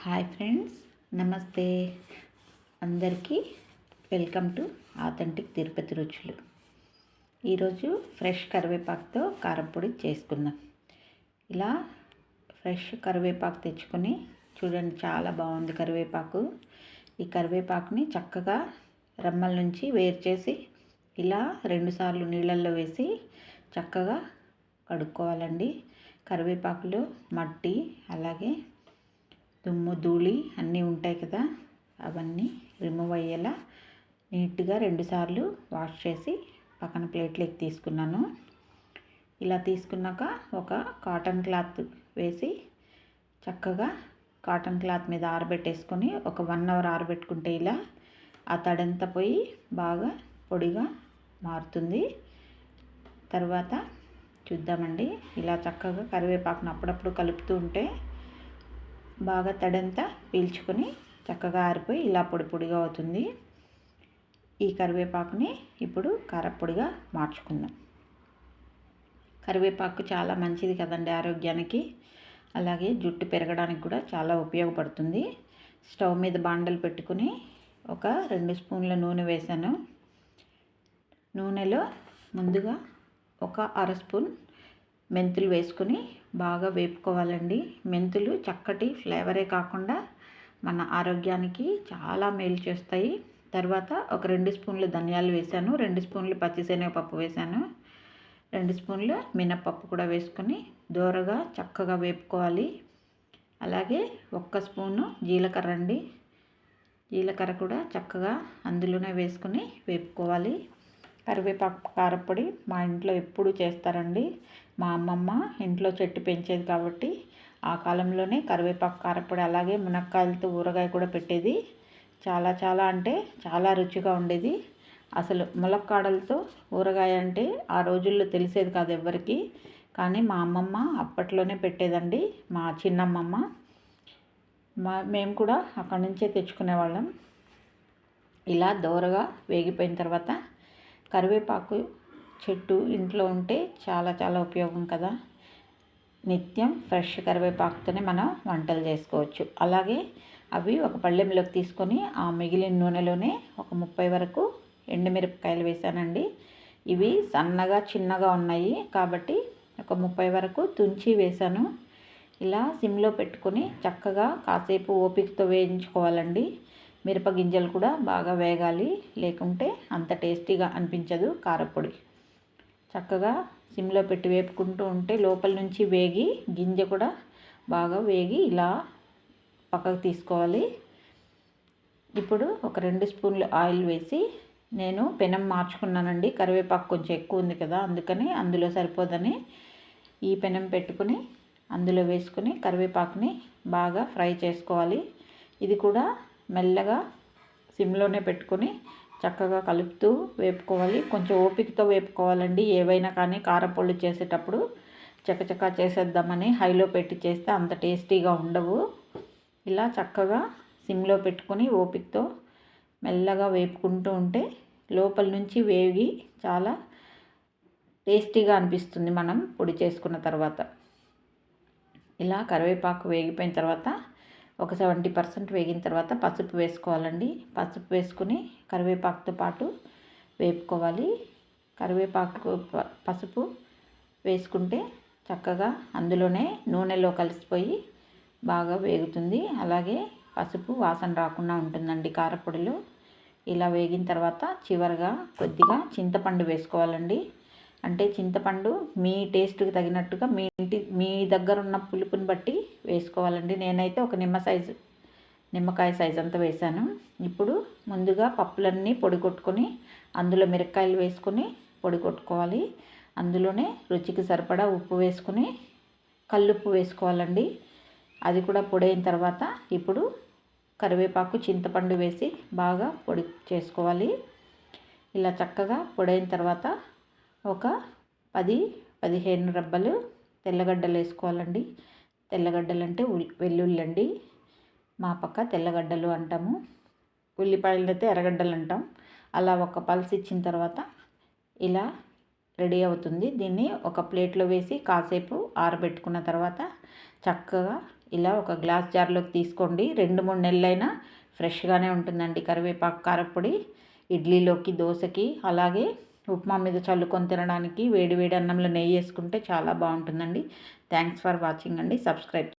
Hi friends, నమస్తే అందరికీ. Welcome to authentic Tirupati రుచులు. ఈరోజు ఫ్రెష్ కరివేపాకుతో కారపొడి చేసుకుందాం. ఇలా ఫ్రెష్ కరివేపాకు తెచ్చుకొని చూడండి, చాలా బాగుంది కరివేపాకు. ఈ కరివేపాకుని చక్కగా రెమ్మల నుంచి వేరు చేసి ఇలా 2 సార్లు నీళ్ళల్లో వేసి చక్కగా కడుక్కోవాలండి. కరివేపాకులో మట్టి, అలాగే దుమ్ము ధూళి అన్నీ ఉంటాయి కదా, అవన్నీ రిమూవ్ అయ్యేలా నీట్గా 2 సార్లు వాష్ చేసి పక్కన ప్లేట్లోకి తీసుకున్నాను. ఇలా తీసుకున్నాక ఒక కాటన్ క్లాత్ వేసి చక్కగా కాటన్ క్లాత్ మీద ఆరబెట్టేసుకొని ఒక 1 అవర్ ఆరబెట్టుకుంటే ఇలా ఆ తడంతా పోయి బాగా పొడిగా మారుతుంది. తర్వాత చూద్దామండి. ఇలా చక్కగా కరివేపాకును అప్పుడప్పుడు కలుపుతూ ఉంటే బాగా తడంతా పీల్చుకొని చక్కగా ఆరిపోయి ఇలా పొడి పొడిగా అవుతుంది. ఈ కరివేపాకుని ఇప్పుడు కారపొడిగా మార్చుకుందాం. కరివేపాకు చాలా మంచిది కదండి ఆరోగ్యానికి, అలాగే జుట్టు పెరగడానికి కూడా చాలా ఉపయోగపడుతుంది. స్టవ్ మీద బాండలు పెట్టుకుని ఒక 2 స్పూన్ల నూనె వేసాను. నూనెలో ముందుగా ఒక 1/2 స్పూన్ మెంతులు వేసుకొని బాగా వేపుకోవాలండి. మెంతులు చక్కటి ఫ్లేవరే కాకుండా మన ఆరోగ్యానికి చాలా మేలు చేస్తాయి. తర్వాత ఒక 2 స్పూన్లు ధనియాలు వేసాను, 2 స్పూన్లు పచ్చిశనగపప్పు వేసాను, 2 స్పూన్లు మినప్పప్పు కూడా వేసుకొని దోరగా చక్కగా వేపుకోవాలి. అలాగే 1 స్పూను జీలకర్ర అండి. జీలకర్ర కూడా చక్కగా అందులోనే వేసుకొని వేపుకోవాలి. కరివేపాకు కారపొడి మా ఇంట్లో ఎప్పుడు చేస్తారండి. మా అమ్మమ్మ ఇంట్లో చెట్టు పెంచేది కాబట్టి ఆ కాలంలోనే కరివేపాకు కారపొడి, అలాగే మునక్కాయలతో ఊరగాయ కూడా పెట్టేది. చాలా చాలా అంటే చాలా రుచిగా ఉండేది. అసలు ములక్కాడలతో ఊరగాయ అంటే ఆ రోజుల్లో తెలిసేది కాదు ఎవ్వరికి, కానీ మా అమ్మమ్మ అప్పట్లోనే పెట్టేదండి, మా చిన్నమ్మమ్మ. మేము కూడా అక్కడి నుంచే తెచ్చుకునేవాళ్ళం. ఇలా దోరగా వేగిపోయిన తర్వాత కరివేపాకు చెట్టు ఇంట్లో ఉంటే చాలా చాలా ఉపయోగం కదా. నిత్యం ఫ్రెష్ కరివేపాకుతోనే మనం వంటలు చేసుకోవచ్చు. అలాగే అవి ఒక పళ్ళెంలోకి తీసుకొని ఆ మిగిలిన నూనెలోనే ఒక 30 వరకు ఎండుమిరపకాయలు వేసానండి. ఇవి సన్నగా చిన్నగా ఉన్నాయి కాబట్టి ఒక 30 వరకు తుంచి వేసాను. ఇలా సిమ్లో పెట్టుకొని చక్కగా కాసేపు ఓపికతో వేయించుకోవాలండి. మిరపగింజలు కూడా బాగా వేగాలి, లేకుంటే అంత టేస్టీగా అనిపించదు కారపొడి. చక్కగా సిమ్లో పెట్టి వేపుకుంటూ ఉంటే లోపల నుంచి వేగి గింజ కూడా బాగా వేగి ఇలా పక్కకు తీసుకోవాలి. ఇప్పుడు ఒక 2 స్పూన్లు ఆయిల్ వేసి నేను పెనం మార్చుకున్నానండి. కరివేపాకు కొంచెం ఎక్కువ ఉంది కదా, అందుకని అందులో సరిపోదని ఈ పెనం పెట్టుకుని అందులో వేసుకుని కరివేపాకుని బాగా ఫ్రై చేసుకోవాలి. ఇది కూడా మెల్లగా సిమ్లోనే పెట్టుకొని చక్కగా కలుపుతూ వేపుకోవాలి. కొంచెం ఓపికతో వేపుకోవాలండి. ఏవైనా కానీ కారపొళ్ళు చేసేటప్పుడు చకచకా చేసేద్దామని హైలో పెట్టి చేస్తే అంత టేస్టీగా ఉండవు. ఇలా చక్కగా సిమ్లో పెట్టుకొని ఓపికతో మెల్లగా వేపుకుంటూ ఉంటే లోపల నుంచి వేగి చాలా టేస్టీగా అనిపిస్తుంది మనం పొడి చేసుకున్న తర్వాత. ఇలా కరివేపాకు వేగిపోయిన తర్వాత ఒక 70% వేగిన తర్వాత పసుపు వేసుకోవాలండి. పసుపు వేసుకుని కరివేపాకుతో పాటు వేపుకోవాలి. కరివేపాకు పసుపు వేసుకుంటే చక్కగా అందులోనే నూనెలో కలిసిపోయి బాగా వేగుతుంది. అలాగే పసుపు వాసన రాకుండా ఉంటుందండి కారపొడిలో. ఇలా వేగిన తర్వాత చివరగా కొద్దిగా చింతపండు వేసుకోవాలండి. అంటే చింతపండు మీ టేస్ట్కి తగినట్టుగా మీ దగ్గర ఉన్న పులుపుని బట్టి వేసుకోవాలండి. నేనైతే ఒక నిమ్మకాయ సైజ్ అంతా వేసాను. ఇప్పుడు ముందుగా పప్పులన్నీ పొడి కొట్టుకొని అందులో మిరపకాయలు వేసుకొని పొడి కొట్టుకోవాలి. అందులోనే రుచికి సరిపడా ఉప్పు వేసుకుని కల్లుప్పు వేసుకోవాలండి. అది కూడా పొడైన తర్వాత ఇప్పుడు కరివేపాకు చింతపండు వేసి బాగా పొడి చేసుకోవాలి. ఇలా చక్కగా పొడైన తర్వాత ఒక 10-15 రెబ్బలు తెల్లగడ్డలు వేసుకోవాలండి. తెల్లగడ్డలు అంటే వెల్లుల్లి అండి. మా పక్క తెల్లగడ్డలు అంటాము, ఉల్లిపాయలు అయితే ఎర్రగడ్డలు అంటాం. అలా ఒక పల్స్ ఇచ్చిన తర్వాత ఇలా రెడీ అవుతుంది. దీన్ని ఒక ప్లేట్లో వేసి కాసేపు ఆరబెట్టుకున్న తర్వాత చక్కగా ఇలా ఒక గ్లాస్ జార్లోకి తీసుకోండి. 2-3 నెలలైనా ఫ్రెష్గానే ఉంటుందండి కరివేపాకు కారప్పొడి. ఇడ్లీలోకి, దోశకి, అలాగే ఉప్మా మీద చల్లుకొని తినడానికి, వేడి వేడి అన్నంలో నెయ్యి వేసుకుంటే చాలా బాగుంటుందండి. థ్యాంక్స్ ఫర్ వాచింగ్ అండి. సబ్స్క్రైబ్.